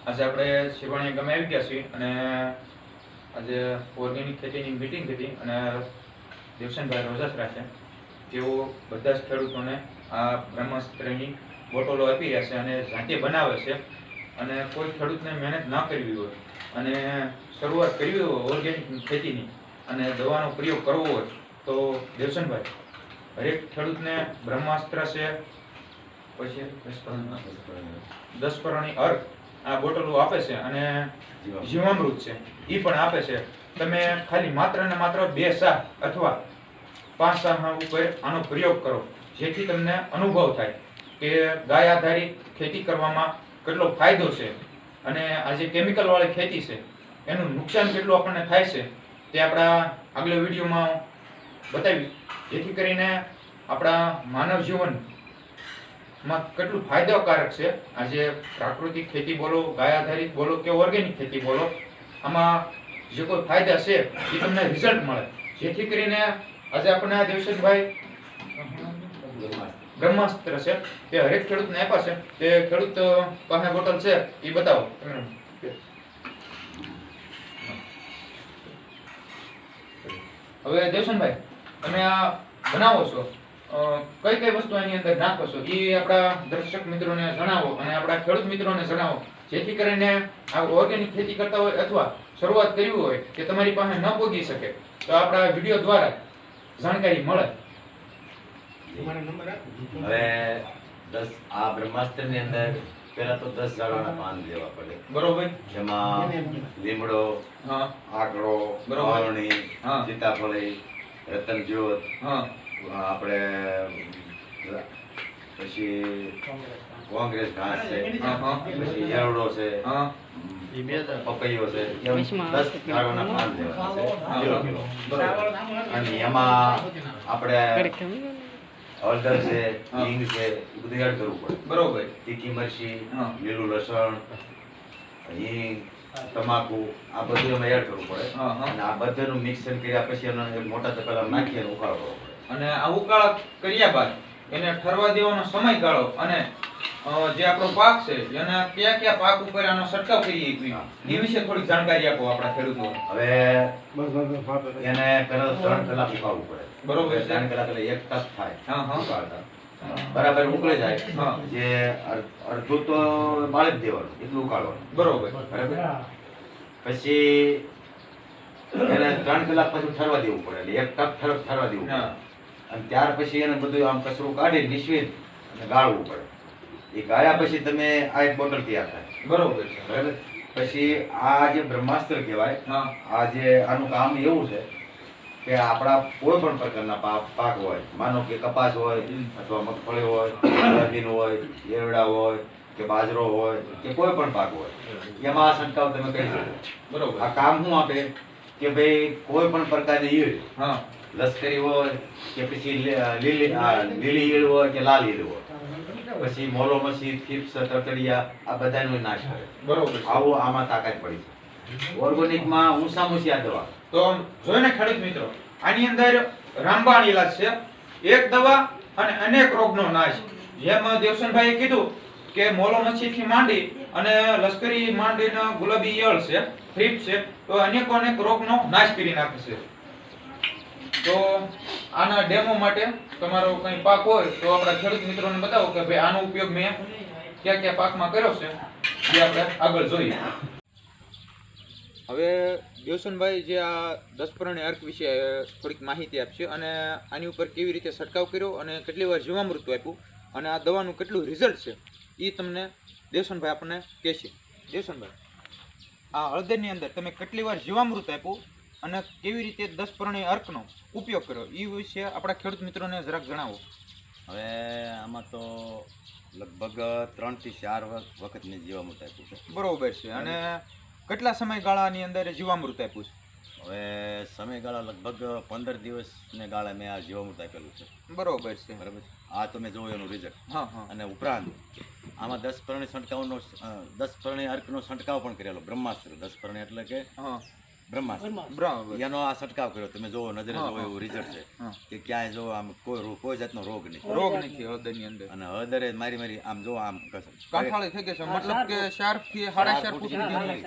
આજે આપણે શિવાણી ગામે આવી ગયા છીએ અને આજે ઓર્ગેનિક ખેતીની મીટિંગ હતી અને દેવસનભાઈ રોજાસરા છે તેઓ બધા જ ખેડૂતોને આ બ્રહ્માસ્ત્રની બોટલો આપી રહ્યા છે અને જાતે બનાવે છે અને કોઈ ખેડૂતને મહેનત ના કરવી હોય અને શરૂઆત કરવી હોય ઓર્ગેનિક ખેતીની અને દવાનો પ્રયોગ કરવો હોય તો દેવસનભાઈ હરેક ખેડૂતને બ્રહ્માસ્ત્ર છે પછી 10 પરણી અર્ક આ બોટલો આપે છે અને જીવામૃત છે એ પણ આપે છે. તમે ખાલી માત્ર ને માત્ર 2 સાહ અથવા 5 સાહ ઉપર આનો પ્રયોગ કરો જેથી તમને અનુભવ થાય કે ગાય આધારિત ખેતી કરવામાં કેટલો ફાયદો છે અને આ જે કેમિકલ વાળી ખેતી છે એનું નુકસાન કેટલું આપણને થાય છે તે આપણા આગલા વિડીયોમાં બતાવી જેથી કરીને આપણા માનવ જીવન માં કેટલું ફાયદાકારક છે. આજે પ્રાકૃતિક ખેતી બોલો, ગાય આધારિત બોલો કે ઓર્ગેનિક ખેતી બોલો, આમાં જે કોઈ ફાયદા છે એ તમને રિઝલ્ટ મળે જેથી કરીને આજે આપણે આ દેવસનભાઈ બ્રહ્માસ્ત્ર છે તે હરેક ખેડૂતને આપ્યા છે. તે ખેડૂત પાસે બોટલ છે એ બતાવો. હવે દેવસનભાઈ તમે આ બનાવો છો કઈ કઈ વસ્તુ એની અંદર નાખો છો એ આપણા દર્શક મિત્રોને જણાવો અને આપણા ખેડૂત મિત્રોને જણાવો જેથી કરીને આ ઓર્ગેનિક ખેતી કરતા હોય અથવા શરૂઆત કરવી હોય કે તમારી પાસે ન પહોંચી શકે તો આપણા વિડીયો દ્વારા જાણકારી મળે. હવે 10 આ બ્રહ્માસ્ત્રની અંદર પહેલા તો 10 ઝાડવાના પાન લેવા પડે. બરોબર. જેમાં લીમડો, આકડો, બાવણી, સીતાફળી, રતનજ્યોત, આપણે પછી કોંગ્રેસ ઘાસ છે, પછી એરડો છે, પપૈયો છે, એમ 10 ઝાડવાના પાન લેવાના છે કિલો. અને એમાં આપણે હળદર છે, હિંગ છે, એ બધું એડ કરવું પડે. બરોબર. તીખી મરચી, લીલું લસણ, હિંગ, તમાકુ આ બધું એમાં એડ કરવું પડે અને આ બધાનું મિક્સર કર્યા પછી એનો એક મોટા તપેલામાં નાખી અને ઉકાળવો પડે. અને આ ઉકાળા કર્યા બાદ એને ઠરવા દેવાનો સમયગાળો અને જે આપણો પાક છે એના કયા કયા પાક ઉપર આનો છંટકાવ કરીએ એ વિશે થોડી જાણકારી આપો આપણા ખેડૂતોને. હવે એને પહેલા 3 કલાક ઉકાળવું પડે. બરોબર. 3 કલાક એટલે 1 કપ થાય ઉકાળતા બરાબર ઉકળી જાય જે અડધું તો બાળી જ દેવાનું એટલું ઉકાળવાનું. બરોબર. બરાબર. પછી એને 3 કલાક પછી ઠરવા દેવું પડે એટલે 1 કપ ઠરવા દેવું પડે અને ત્યાર પછી એને બધું આમ કચરું કાઢી નિશ્ચિત અને ગાળવું પડે. એ ગાળ્યા પછી તમે આ એક બોટલ તૈયાર થાય. બરોબર. બરાબર. પછી આ જે બ્રહ્માસ્ત્ર કહેવાય આ જે આનું કામ એવું છે કે આપણા કોઈ પણ પ્રકારના પાક હોય, માનો કે કપાસ હોય અથવા મગફળી હોય, સોયાબીન હોય, એરડા હોય કે બાજરો હોય કે કોઈ પણ પાક હોય એમાં આ છંટકાવ તમે કરી શકો. બરોબર. આ કામ શું આપે કે ભાઈ કોઈ પણ પ્રકારની ઈયળ, લશ્કરી હોય કે પછી લીલી ઈયળ હોય કે લાલ ઈયળ હોય, પછી મોલો મસી, થીપ્સ, તતડિયા આ બધાનો નાશ કરે. બરોબર. આવો આમાં તાકાત પડી છે. ઓર્ગેનિકમાં ઊંચામાં ઊંચી આ દવા તો જોઈને ખેડૂત મિત્રો આની અંદર રામબાણ ઇલાજ છે, એક દવા અને અનેક રોગનો નાશ. જેમ દેવસનભાઈએ કીધું કે મોલો મચ્છીથી માંડી અને લશ્કરી માંડીને ગુલાબી ઈયળ છે, થ્રીપ છે, તો અનેક રોગનો નાશ કરી નાખે છે. તો આના ડેમો માટે તમારો કંઈ પાક હોય તો આપણા ખેડૂત મિત્રોને બતાવો કે ભાઈ આનો ઉપયોગ મેં કયા કયા પાકમાં કર્યો છે એ આપણે આગળ જોઈએ. હવે દેવસનભાઈ જે આ 10 પરણી અર્ક વિશે થોડીક માહિતી આપશે અને આની ઉપર કેવી રીતે છંટકાવ કર્યો અને કેટલી વાર જીવામૃત આપ્યું અને આ દવાનું કેટલું રિઝલ્ટ છે એ તમને દેવસનભાઈ આપણને કહેશે. દેવસનભાઈ, આ હળદરની અંદર તમે કેટલી વાર જીવામૃત આપ્યું અને કેવી રીતે 10 પરણી અર્કનો ઉપયોગ કર્યો એ વિશે આપણા ખેડૂત મિત્રોને જરાક જણાવો. હવે આમાં તો લગભગ 3 થી 4 વખત મેં જીવામૃત આપ્યું છે. બરોબર છે. અને કેટલા સમયગાળાની અંદર જીવામૃત આપ્યું છે? હવે સમયગાળા લગભગ 15 દિવસને ગાળે મેં આ જીવામૃત આપેલું છે. બરોબર છે. બરાબર. આ તો મેં જોયું એનું રિઝલ્ટ. અને ઉપરાંત આમાં 10 પરણી છંટકાવનો 10 પરણી અર્કનો છંટકાવ પણ કરેલો. બ્રહ્માસ્ત્ર 10 પરણી એટલે કે બ્રહ્માસ્ત્ર બરાબર. એનો આ છંટકાવ કર્યો તમે જોવો નજરે હા, જોવો હા. એવું રિઝલ્ટ છે હા. કે ક્યાંય જો આમ કોઈ જાતનો રોગ નહીં રોગ નથી હૃદયની અંદર. અને હળદરે મારી આમ જો આમ કસમ કાંઠાળી થઈ ગઈ છે, મતલબ કે 4 થી 4.5 ફૂટ સુધીની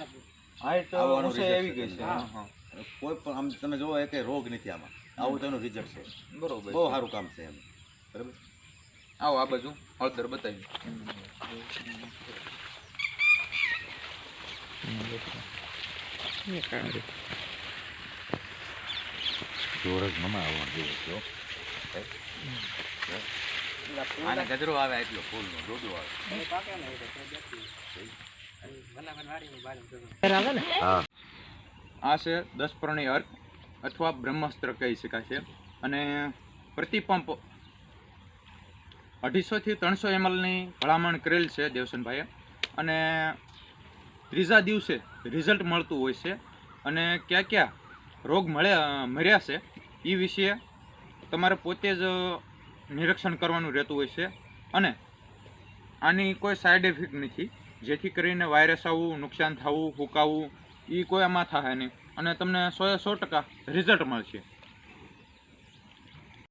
હાઈટ આવવાનું ઊંચાઈ result આવી છે ગઈ છે. તમને. હા, હા. કોઈ પણ આમ તમે જોવો કે રોગ નથી આમાં આવું તેનું રિઝલ્ટ છે બરોબર બહુ છે. સારું કામ છે એમ બરાબર આવો આ બાજુ હળદર બતાવી. જોરજ મમા આવવાનું જો આને ગજરો આવે એટલો ફૂલનો દોડો આવે હા આ છે 10 પ્રણય અર્ક અથવા બ્રહ્માસ્ત્ર કહી શકાય છે અને પ્રતિ પંપ 250 થી 300 ml ની ભલામણ કરેલ છે દેવસનભાઈએ અને ત્રીજા દિવસે રિઝલ્ટ મળતું હોય છે અને ક્યાં રોગ મર્યા છે એ વિશે તમારે પોતે જ નિરીક્ષણ કરવાનું રહેતું હોય છે અને આની કોઈ સાઈડ ઇફેક્ટ નથી જેથી કરીને વાયરસ આવવું નુકસાન થવું હુકાવવું એ કોઈ આમાં થાય નહીં અને તમને 100% રિઝલ્ટ મળશે.